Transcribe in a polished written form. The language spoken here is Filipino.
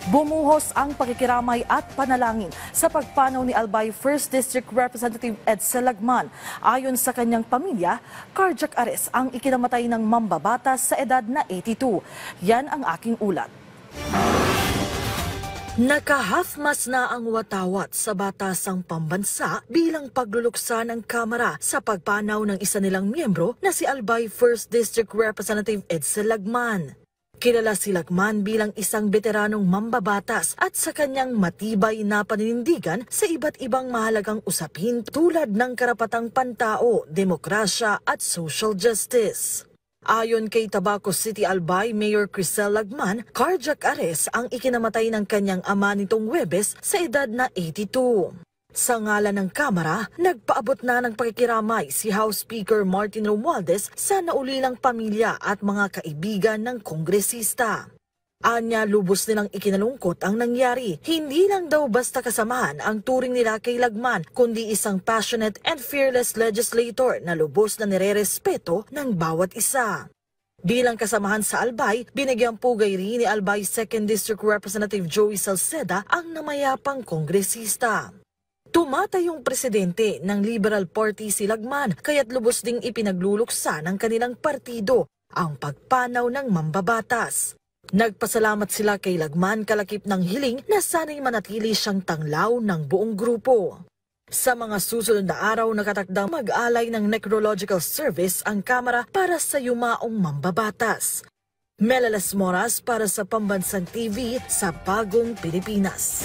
Bumuhos ang pakikiramay at panalangin sa pagpanaw ni Albay 1st District Representative Edsel Lagman. Ayon sa kanyang pamilya, cardiac arrest ang ikinamatay ng mambabatas sa edad na 82. Yan ang aking ulat. Nakahafmas na ang watawat sa batasang pambansa bilang pagluluksa ng Kamara sa pagpanaw ng isa nilang miyembro na si Albay 1st District Representative Edsel Lagman. Kilala si Lagman bilang isang veteranong mambabatas at sa kanyang matibay na paninindigan sa iba't ibang mahalagang usapin tulad ng karapatang pantao, demokrasya at social justice. Ayon kay Tabaco City Albay Mayor Crisel Lagman, cardiac arrest ang ikinamatay ng kanyang ama nitong Huwebes sa edad na 82. Sa ngalan ng Kamara, nagpaabot na ng pakikiramay si House Speaker Martin Romualdez sa naulilang pamilya at mga kaibigan ng kongresista. Anya, lubos nilang ikinalungkot ang nangyari. Hindi lang daw basta kasamahan ang turing nila kay Lagman, kundi isang passionate and fearless legislator na lubos na nirerespeto ng bawat isa. Bilang kasamahan sa Albay, binigyang pugay rin ni Albay 2nd District Representative Joey Salceda ang namayapang kongresista. Tumatayong presidente ng Liberal Party si Lagman, kaya't lubos ding ipinagluluksa ng kanilang partido ang pagpanaw ng mambabatas. Nagpasalamat sila kay Lagman kalakip ng hiling na sana'y manatili siyang tanglaw ng buong grupo. Sa mga susunod na araw, nakatakdang mag-alay ng necrological service ang Kamara para sa yumaong mambabatas. Melalas Moras para sa Pambansang TV sa Bagong Pilipinas.